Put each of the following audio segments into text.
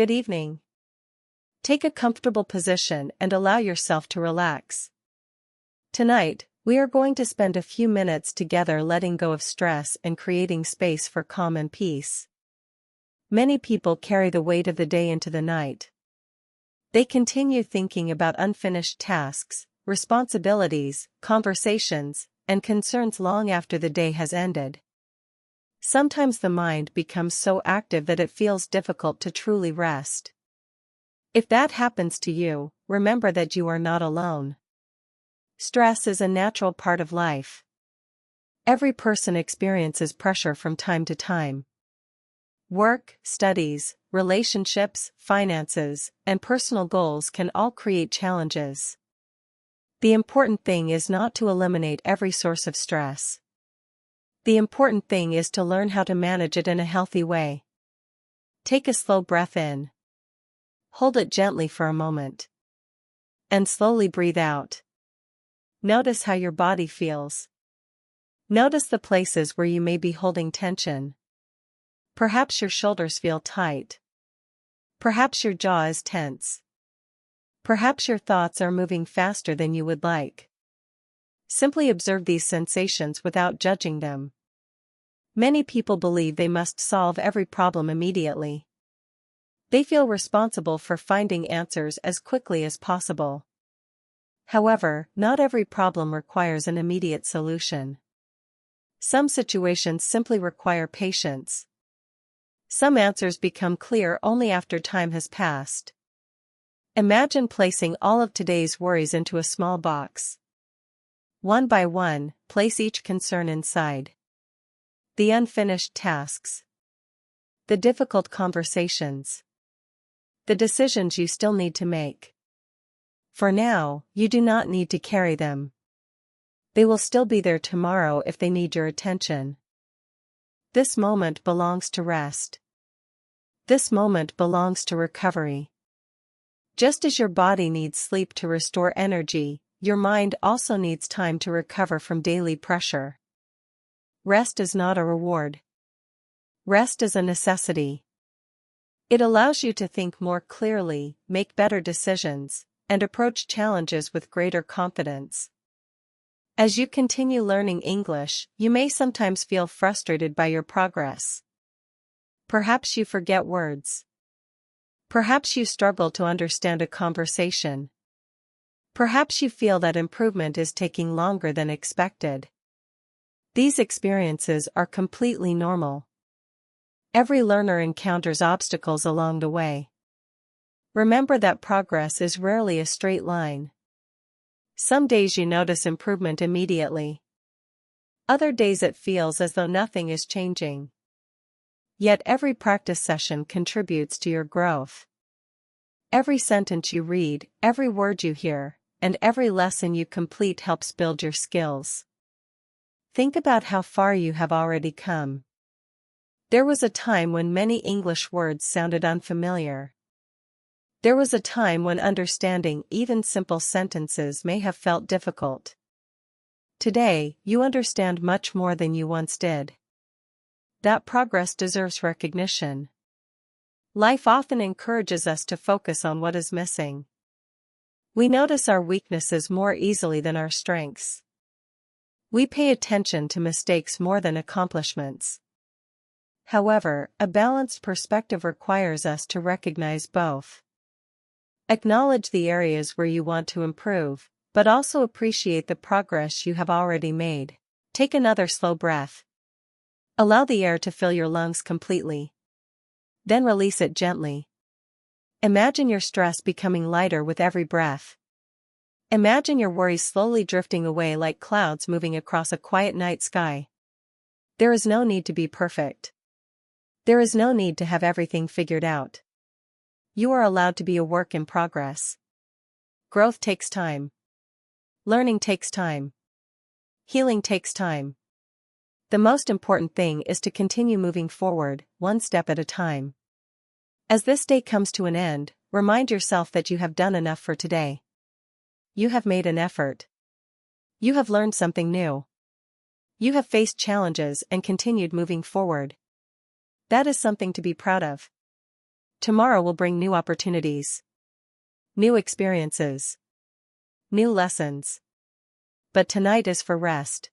Good evening. Take a comfortable position and allow yourself to relax. Tonight, we are going to spend a few minutes together letting go of stress and creating space for calm and peace. Many people carry the weight of the day into the night. They continue thinking about unfinished tasks, responsibilities, conversations, and concerns long after the day has ended. Sometimes the mind becomes so active that it feels difficult to truly rest. If that happens to you, remember that you are not alone. Stress is a natural part of life. Every person experiences pressure from time to time. Work, studies, relationships, finances, and personal goals can all create challenges. The important thing is not to eliminate every source of stress. The important thing is to learn how to manage it in a healthy way. Take a slow breath in. Hold it gently for a moment. And slowly breathe out. Notice how your body feels. Notice the places where you may be holding tension. Perhaps your shoulders feel tight. Perhaps your jaw is tense. Perhaps your thoughts are moving faster than you would like. Simply observe these sensations without judging them. Many people believe they must solve every problem immediately. They feel responsible for finding answers as quickly as possible. However, not every problem requires an immediate solution. Some situations simply require patience. Some answers become clear only after time has passed. Imagine placing all of today's worries into a small box. One by one, place each concern inside. The unfinished tasks. The difficult conversations. The decisions you still need to make. For now, you do not need to carry them. They will still be there tomorrow if they need your attention. This moment belongs to rest. This moment belongs to recovery. Just as your body needs sleep to restore energy, your mind also needs time to recover from daily pressure. Rest is not a reward. Rest is a necessity. It allows you to think more clearly, make better decisions, and approach challenges with greater confidence. As you continue learning English, you may sometimes feel frustrated by your progress. Perhaps you forget words. Perhaps you struggle to understand a conversation. Perhaps you feel that improvement is taking longer than expected. These experiences are completely normal. Every learner encounters obstacles along the way. Remember that progress is rarely a straight line. Some days you notice improvement immediately. Other days it feels as though nothing is changing. Yet every practice session contributes to your growth. Every sentence you read, every word you hear, and every lesson you complete helps build your skills. Think about how far you have already come. There was a time when many English words sounded unfamiliar. There was a time when understanding even simple sentences may have felt difficult. Today, you understand much more than you once did. That progress deserves recognition. Life often encourages us to focus on what is missing. We notice our weaknesses more easily than our strengths. We pay attention to mistakes more than accomplishments. However, a balanced perspective requires us to recognize both. Acknowledge the areas where you want to improve, but also appreciate the progress you have already made. Take another slow breath. Allow the air to fill your lungs completely. Then release it gently. Imagine your stress becoming lighter with every breath. Imagine your worries slowly drifting away like clouds moving across a quiet night sky. There is no need to be perfect. There is no need to have everything figured out. You are allowed to be a work in progress. Growth takes time. Learning takes time. Healing takes time. The most important thing is to continue moving forward, one step at a time. As this day comes to an end, remind yourself that you have done enough for today. You have made an effort. You have learned something new. You have faced challenges and continued moving forward. That is something to be proud of. Tomorrow will bring new opportunities, new experiences, new lessons. But tonight is for rest.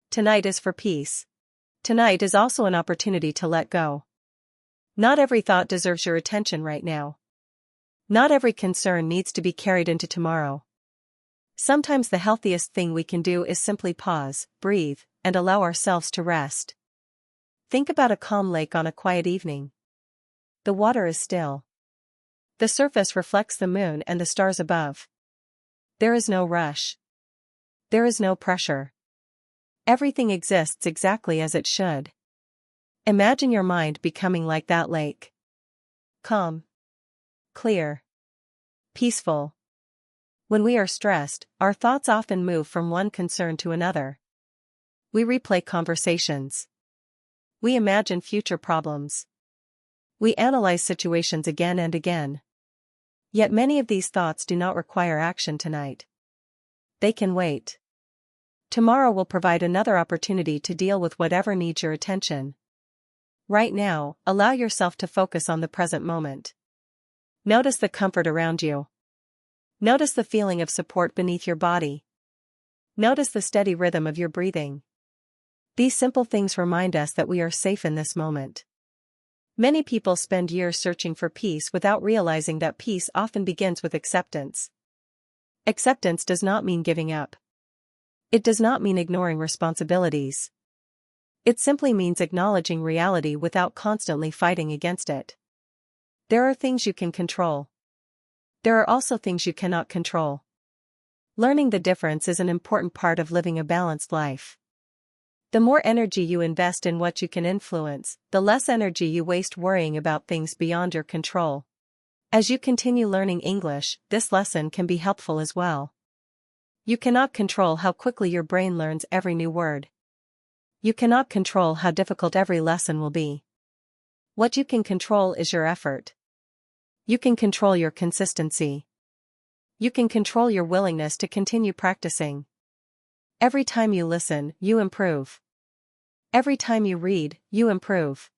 Tonight is for peace. Tonight is also an opportunity to let go. Not every thought deserves your attention right now. Not every concern needs to be carried into tomorrow. Sometimes the healthiest thing we can do is simply pause, breathe, and allow ourselves to rest. Think about a calm lake on a quiet evening. The water is still. The surface reflects the moon and the stars above. There is no rush. There is no pressure. Everything exists exactly as it should. Imagine your mind becoming like that lake. Calm. Clear. Peaceful. When we are stressed, our thoughts often move from one concern to another. We replay conversations. We imagine future problems. We analyze situations again and again. Yet many of these thoughts do not require action tonight. They can wait. Tomorrow will provide another opportunity to deal with whatever needs your attention. Right now, allow yourself to focus on the present moment. Notice the comfort around you. Notice the feeling of support beneath your body. Notice the steady rhythm of your breathing. These simple things remind us that we are safe in this moment. Many people spend years searching for peace without realizing that peace often begins with acceptance. Acceptance does not mean giving up. It does not mean ignoring responsibilities. It simply means acknowledging reality without constantly fighting against it. There are things you can control. There are also things you cannot control. Learning the difference is an important part of living a balanced life. The more energy you invest in what you can influence, the less energy you waste worrying about things beyond your control. As you continue learning English, this lesson can be helpful as well. You cannot control how quickly your brain learns every new word. You cannot control how difficult every lesson will be. What you can control is your effort. You can control your consistency. You can control your willingness to continue practicing. Every time you listen, you improve. Every time you read, you improve.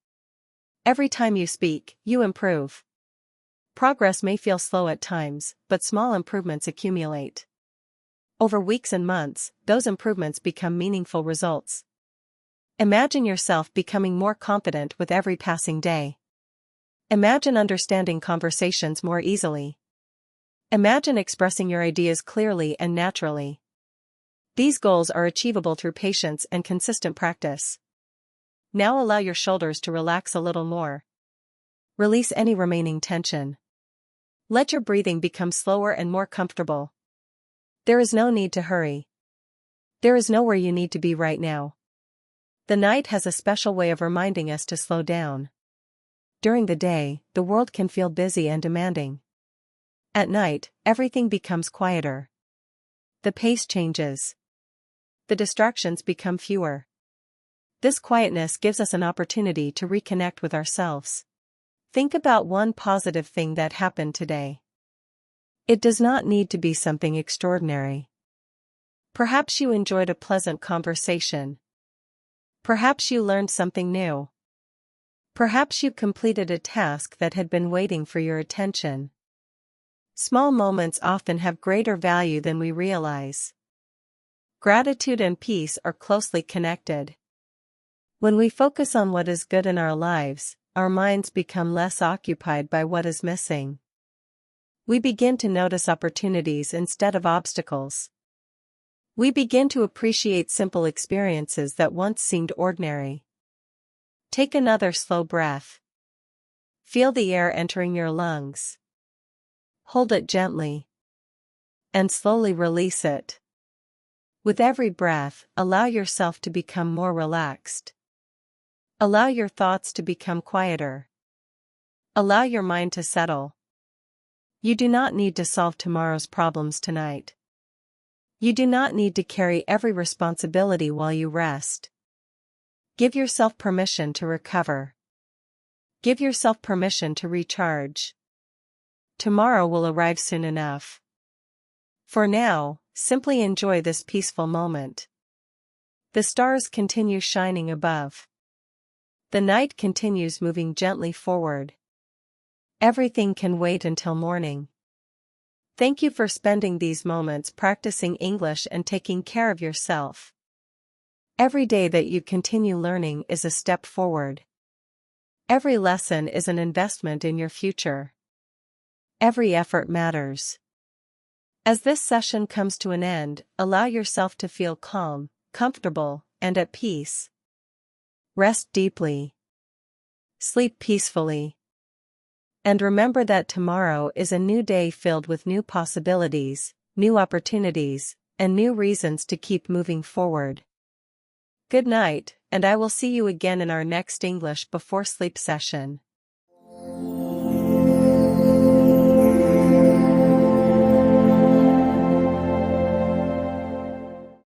Every time you speak, you improve. Progress may feel slow at times, but small improvements accumulate. Over weeks and months, those improvements become meaningful results. Imagine yourself becoming more confident with every passing day. Imagine understanding conversations more easily. Imagine expressing your ideas clearly and naturally. These goals are achievable through patience and consistent practice. Now allow your shoulders to relax a little more. Release any remaining tension. Let your breathing become slower and more comfortable. There is no need to hurry. There is nowhere you need to be right now. The night has a special way of reminding us to slow down. During the day, the world can feel busy and demanding. At night, everything becomes quieter. The pace changes. The distractions become fewer. This quietness gives us an opportunity to reconnect with ourselves. Think about one positive thing that happened today. It does not need to be something extraordinary. Perhaps you enjoyed a pleasant conversation. Perhaps you learned something new. Perhaps you completed a task that had been waiting for your attention. Small moments often have greater value than we realize. Gratitude and peace are closely connected. When we focus on what is good in our lives, our minds become less occupied by what is missing. We begin to notice opportunities instead of obstacles. We begin to appreciate simple experiences that once seemed ordinary. Take another slow breath. Feel the air entering your lungs. Hold it gently. And slowly release it. With every breath, allow yourself to become more relaxed. Allow your thoughts to become quieter. Allow your mind to settle. You do not need to solve tomorrow's problems tonight. You do not need to carry every responsibility while you rest. Give yourself permission to recover. Give yourself permission to recharge. Tomorrow will arrive soon enough. For now, simply enjoy this peaceful moment. The stars continue shining above. The night continues moving gently forward. Everything can wait until morning. Thank you for spending these moments practicing English and taking care of yourself. Every day that you continue learning is a step forward. Every lesson is an investment in your future. Every effort matters. As this session comes to an end, allow yourself to feel calm, comfortable, and at peace. Rest deeply. Sleep peacefully. And remember that tomorrow is a new day filled with new possibilities, new opportunities, and new reasons to keep moving forward. Good night, and I will see you again in our next English before sleep session.